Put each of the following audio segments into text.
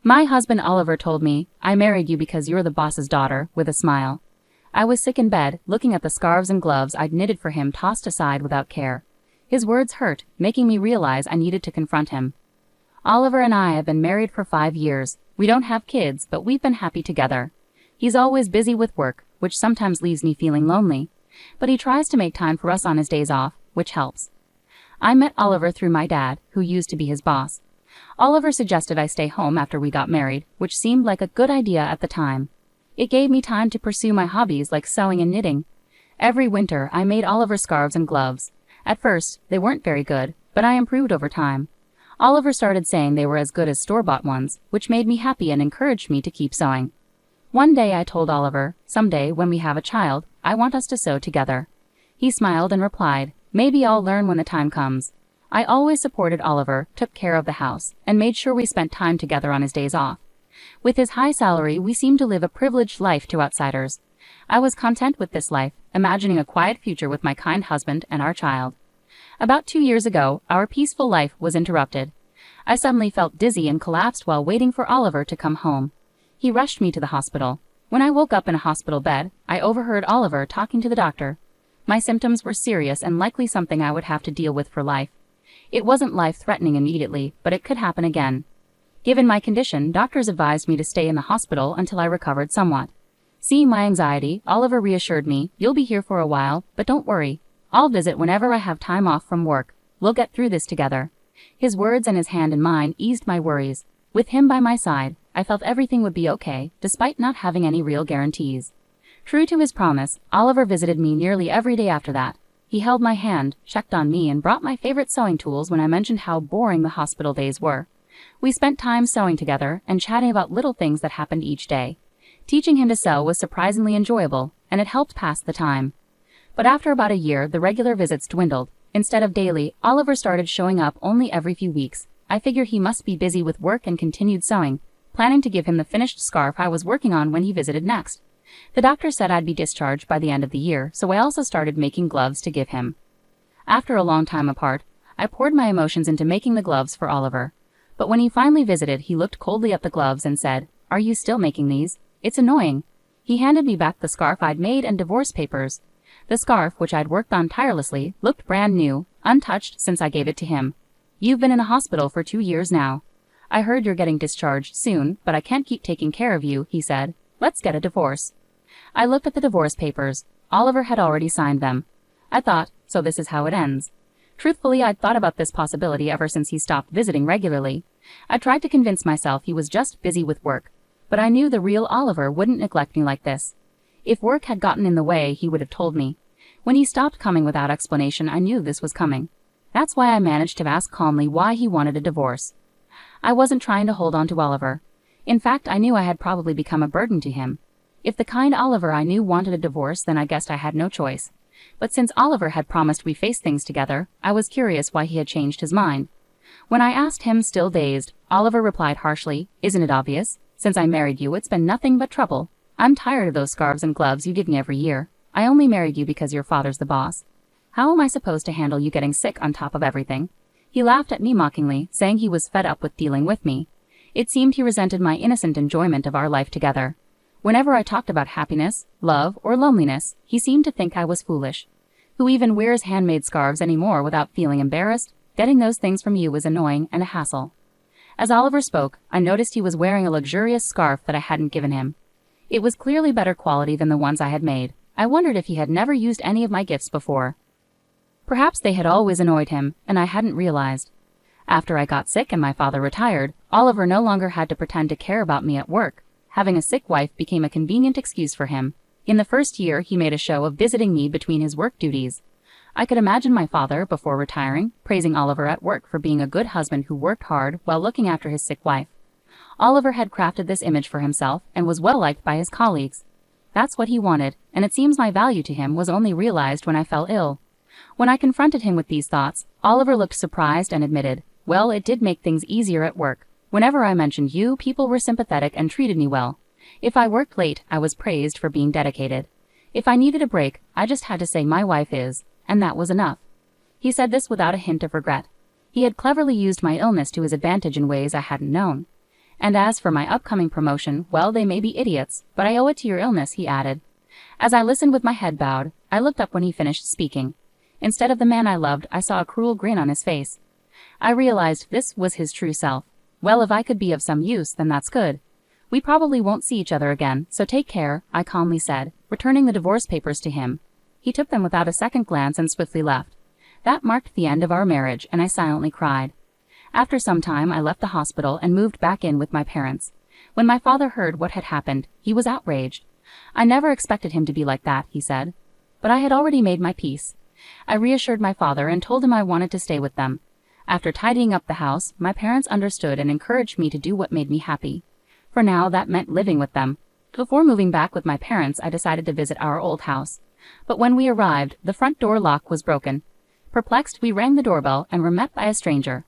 My husband Oliver told me, I married you because you're the boss's daughter, with a smile. I was sick in bed, looking at the scarves and gloves I'd knitted for him tossed aside without care. His words hurt, making me realize I needed to confront him. Oliver and I have been married for 5 years. We don't have kids, but we've been happy together. He's always busy with work, which sometimes leaves me feeling lonely. But he tries to make time for us on his days off, which helps. I met Oliver through my dad, who used to be his boss. Oliver suggested I stay home after we got married, which seemed like a good idea at the time. It gave me time to pursue my hobbies like sewing and knitting. Every winter, I made Oliver scarves and gloves. At first, they weren't very good, but I improved over time. Oliver started saying they were as good as store-bought ones, which made me happy and encouraged me to keep sewing. One day I told Oliver, someday when we have a child, I want us to sew together. He smiled and replied, maybe I'll learn when the time comes. I always supported Oliver, took care of the house, and made sure we spent time together on his days off. With his high salary, we seemed to live a privileged life to outsiders. I was content with this life, imagining a quiet future with my kind husband and our child. About 2 years ago, our peaceful life was interrupted. I suddenly felt dizzy and collapsed while waiting for Oliver to come home. He rushed me to the hospital. When I woke up in a hospital bed, I overheard Oliver talking to the doctor. My symptoms were serious and likely something I would have to deal with for life. It wasn't life-threatening immediately, but it could happen again. Given my condition, doctors advised me to stay in the hospital until I recovered somewhat. Seeing my anxiety, Oliver reassured me, you'll be here for a while, but don't worry. I'll visit whenever I have time off from work. We'll get through this together. His words and his hand in mine eased my worries. With him by my side, I felt everything would be okay, despite not having any real guarantees. True to his promise, Oliver visited me nearly every day after that. He held my hand, checked on me, and brought my favorite sewing tools when I mentioned how boring the hospital days were. We spent time sewing together and chatting about little things that happened each day. Teaching him to sew was surprisingly enjoyable, and it helped pass the time. But after about a year, the regular visits dwindled. Instead of daily, Oliver started showing up only every few weeks. I figured he must be busy with work and continued sewing, planning to give him the finished scarf I was working on when he visited next. The doctor said I'd be discharged by the end of the year, so I also started making gloves to give him. After a long time apart, I poured my emotions into making the gloves for Oliver. But when he finally visited, he looked coldly at the gloves and said, "Are you still making these? It's annoying." He handed me back the scarf I'd made and divorce papers. The scarf, which I'd worked on tirelessly, looked brand new, untouched since I gave it to him. "You've been in the hospital for 2 years now. I heard you're getting discharged soon, but I can't keep taking care of you," he said. "Let's get a divorce." I looked at the divorce papers. Oliver had already signed them. I thought, so this is how it ends. Truthfully, I'd thought about this possibility ever since he stopped visiting regularly. I tried to convince myself he was just busy with work, but I knew the real Oliver wouldn't neglect me like this. If work had gotten in the way, he would have told me. When he stopped coming without explanation, I knew this was coming. That's why I managed to ask calmly why he wanted a divorce. I wasn't trying to hold on to Oliver. In fact, I knew I had probably become a burden to him. If the kind Oliver I knew wanted a divorce, then I guessed I had no choice. But since Oliver had promised we face things together, I was curious why he had changed his mind. When I asked him, still dazed, Oliver replied harshly, "Isn't it obvious? Since I married you, it's been nothing but trouble. I'm tired of those scarves and gloves you give me every year. I only married you because your father's the boss. How am I supposed to handle you getting sick on top of everything?" He laughed at me mockingly, saying he was fed up with dealing with me. It seemed he resented my innocent enjoyment of our life together. Whenever I talked about happiness, love, or loneliness, he seemed to think I was foolish. Who even wears handmade scarves anymore without feeling embarrassed? Getting those things from you is annoying and a hassle. As Oliver spoke, I noticed he was wearing a luxurious scarf that I hadn't given him. It was clearly better quality than the ones I had made. I wondered if he had never used any of my gifts before. Perhaps they had always annoyed him, and I hadn't realized. After I got sick and my father retired, Oliver no longer had to pretend to care about me at work. Having a sick wife became a convenient excuse for him. In the first year, he made a show of visiting me between his work duties. I could imagine my father, before retiring, praising Oliver at work for being a good husband who worked hard while looking after his sick wife. Oliver had crafted this image for himself and was well liked by his colleagues. That's what he wanted, and it seems my value to him was only realized when I fell ill. When I confronted him with these thoughts, Oliver looked surprised and admitted, "Well, it did make things easier at work. Whenever I mentioned you, people were sympathetic and treated me well. If I worked late, I was praised for being dedicated. If I needed a break, I just had to say my wife is, and that was enough." He said this without a hint of regret. He had cleverly used my illness to his advantage in ways I hadn't known. And as for my upcoming promotion, well, they may be idiots, but I owe it to your illness, he added. As I listened with my head bowed, I looked up when he finished speaking. Instead of the man I loved, I saw a cruel grin on his face. I realized this was his true self. Well, if I could be of some use, then that's good. We probably won't see each other again, so take care, I calmly said, returning the divorce papers to him. He took them without a second glance and swiftly left. That marked the end of our marriage, and I silently cried. After some time, I left the hospital and moved back in with my parents. When my father heard what had happened, he was outraged. I never expected him to be like that, he said. But I had already made my peace. I reassured my father and told him I wanted to stay with them. After tidying up the house, my parents understood and encouraged me to do what made me happy. For now, that meant living with them. Before moving back with my parents, I decided to visit our old house. But when we arrived, the front door lock was broken. Perplexed, we rang the doorbell and were met by a stranger.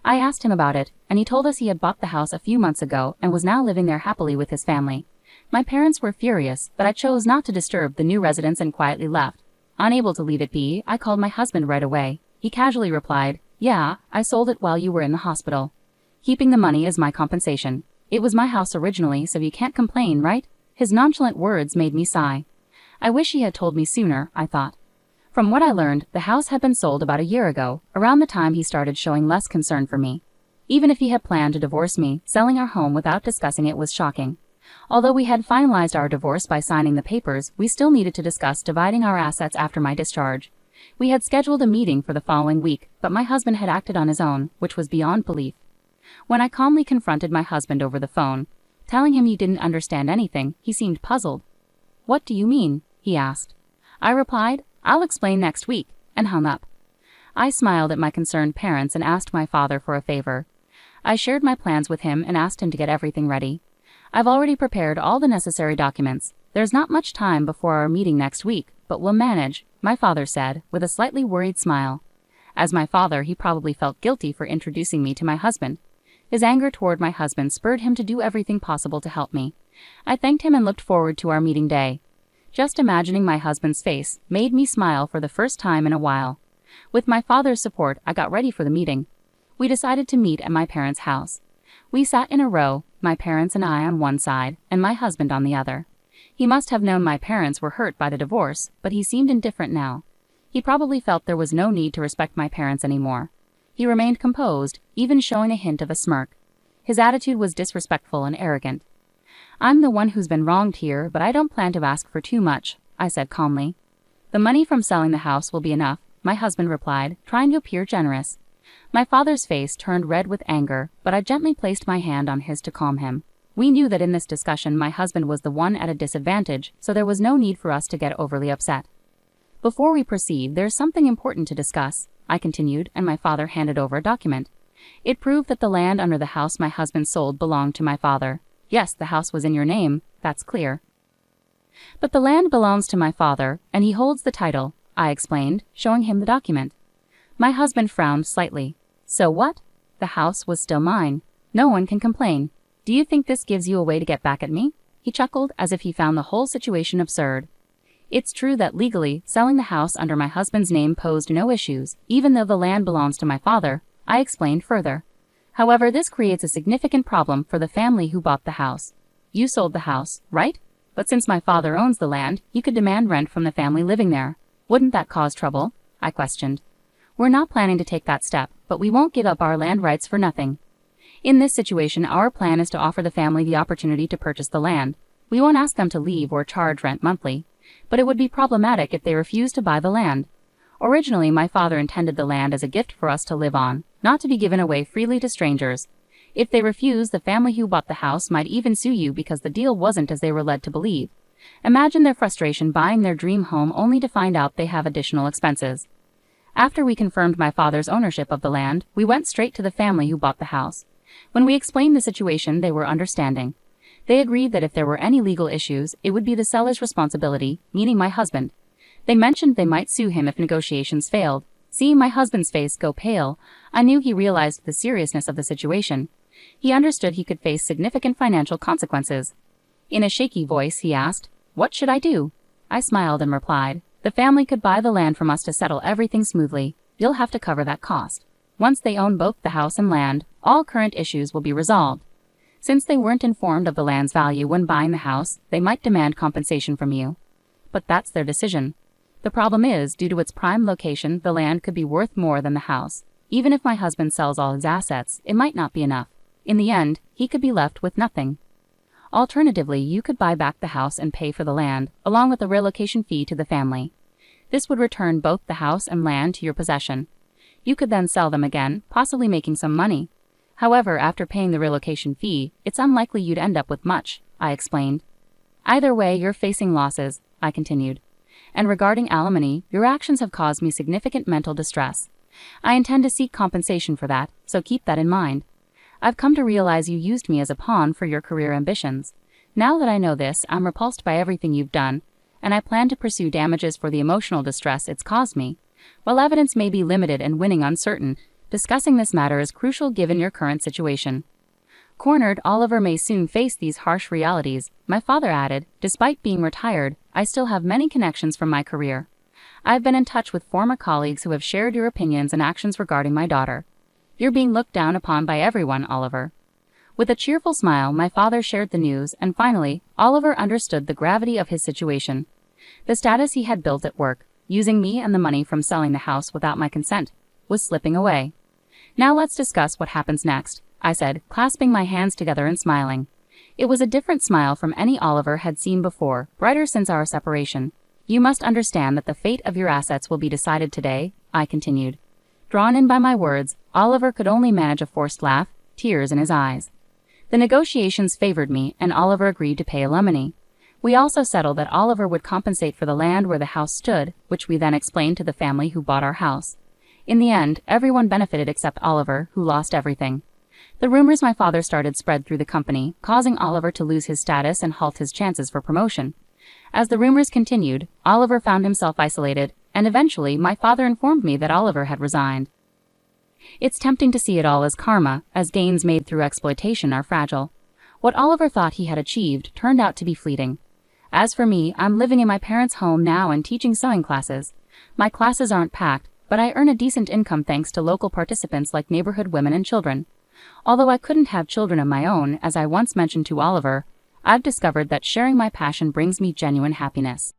I asked him about it, and he told us he had bought the house a few months ago and was now living there happily with his family. My parents were furious, but I chose not to disturb the new residents and quietly left. Unable to leave it be, I called my husband right away. He casually replied, "Yeah, I sold it while you were in the hospital. Keeping the money is my compensation. It was my house originally, so you can't complain, right?" His nonchalant words made me sigh. I wish he had told me sooner, I thought. From what I learned, the house had been sold about a year ago, around the time he started showing less concern for me. Even if he had planned to divorce me, selling our home without discussing it was shocking. Although we had finalized our divorce by signing the papers, we still needed to discuss dividing our assets after my discharge. We had scheduled a meeting for the following week, but my husband had acted on his own, which was beyond belief. When I calmly confronted my husband over the phone, telling him he didn't understand anything, he seemed puzzled. "What do you mean?" he asked. I replied, "I'll explain next week," and hung up. I smiled at my concerned parents and asked my father for a favor. I shared my plans with him and asked him to get everything ready. "I've already prepared all the necessary documents. There's not much time before our meeting next week, but we'll manage," my father said, with a slightly worried smile. As my father, he probably felt guilty for introducing me to my husband. His anger toward my husband spurred him to do everything possible to help me. I thanked him and looked forward to our meeting day. Just imagining my husband's face made me smile for the first time in a while. With my father's support, I got ready for the meeting. We decided to meet at my parents' house. We sat in a row, my parents and I on one side, and my husband on the other. He must have known my parents were hurt by the divorce, but he seemed indifferent now. He probably felt there was no need to respect my parents anymore. He remained composed, even showing a hint of a smirk. His attitude was disrespectful and arrogant. "I'm the one who's been wronged here, but I don't plan to ask for too much," I said calmly. "The money from selling the house will be enough," my husband replied, trying to appear generous. My father's face turned red with anger, but I gently placed my hand on his to calm him. We knew that in this discussion my husband was the one at a disadvantage, so there was no need for us to get overly upset. "Before we proceed, there's something important to discuss," I continued, and my father handed over a document. It proved that the land under the house my husband sold belonged to my father. "Yes, the house was in your name, that's clear. But the land belongs to my father, and he holds the title," I explained, showing him the document. My husband frowned slightly. "So what? The house was still mine. No one can complain. Do you think this gives you a way to get back at me?" He chuckled as if he found the whole situation absurd. "It's true that legally, selling the house under my husband's name posed no issues, even though the land belongs to my father," I explained further. "However, this creates a significant problem for the family who bought the house. You sold the house, right? But since my father owns the land, you could demand rent from the family living there. Wouldn't that cause trouble?" I questioned. "We're not planning to take that step, but we won't give up our land rights for nothing. In this situation, our plan is to offer the family the opportunity to purchase the land. We won't ask them to leave or charge rent monthly, but it would be problematic if they refuse to buy the land. Originally, my father intended the land as a gift for us to live on, not to be given away freely to strangers. If they refuse, the family who bought the house might even sue you because the deal wasn't as they were led to believe. Imagine their frustration buying their dream home only to find out they have additional expenses." After we confirmed my father's ownership of the land, we went straight to the family who bought the house. When we explained the situation, they were understanding. They agreed that if there were any legal issues, it would be the seller's responsibility, meaning my husband. They mentioned they might sue him if negotiations failed. Seeing my husband's face go pale, I knew he realized the seriousness of the situation. He understood he could face significant financial consequences. In a shaky voice, he asked, "What should I do?" I smiled and replied, "The family could buy the land from us to settle everything smoothly. You'll have to cover that cost. Once they own both the house and land, all current issues will be resolved." Since they weren't informed of the land's value when buying the house, they might demand compensation from you. But that's their decision. The problem is, due to its prime location, the land could be worth more than the house. Even if my husband sells all his assets, it might not be enough. In the end, he could be left with nothing. Alternatively, you could buy back the house and pay for the land, along with a relocation fee to the family. This would return both the house and land to your possession. You could then sell them again, possibly making some money. However, after paying the relocation fee, it's unlikely you'd end up with much, I explained. Either way, you're facing losses, I continued. And regarding alimony, your actions have caused me significant mental distress. I intend to seek compensation for that, so keep that in mind. I've come to realize you used me as a pawn for your career ambitions. Now that I know this, I'm repulsed by everything you've done, and I plan to pursue damages for the emotional distress it's caused me. While evidence may be limited and winning uncertain, discussing this matter is crucial given your current situation. Cornered, Oliver may soon face these harsh realities, my father added. Despite being retired, I still have many connections from my career. I've been in touch with former colleagues who have shared your opinions and actions regarding my daughter. You're being looked down upon by everyone, Oliver. With a cheerful smile, my father shared the news, and finally, Oliver understood the gravity of his situation. The status he had built at work, using me and the money from selling the house without my consent, was slipping away. Now let's discuss what happens next, I said, clasping my hands together and smiling. It was a different smile from any Oliver had seen before, brighter since our separation. You must understand that the fate of your assets will be decided today, I continued. Drawn in by my words, Oliver could only manage a forced laugh, tears in his eyes. The negotiations favored me, and Oliver agreed to pay alimony. We also settled that Oliver would compensate for the land where the house stood, which we then explained to the family who bought our house. In the end, everyone benefited except Oliver, who lost everything. The rumors my father started spread through the company, causing Oliver to lose his status and halt his chances for promotion. As the rumors continued, Oliver found himself isolated, and eventually my father informed me that Oliver had resigned. It's tempting to see it all as karma, as gains made through exploitation are fragile. What Oliver thought he had achieved turned out to be fleeting. As for me, I'm living in my parents' home now and teaching sewing classes. My classes aren't packed, but I earn a decent income thanks to local participants like neighborhood women and children. Although I couldn't have children of my own, as I once mentioned to Oliver, I've discovered that sharing my passion brings me genuine happiness.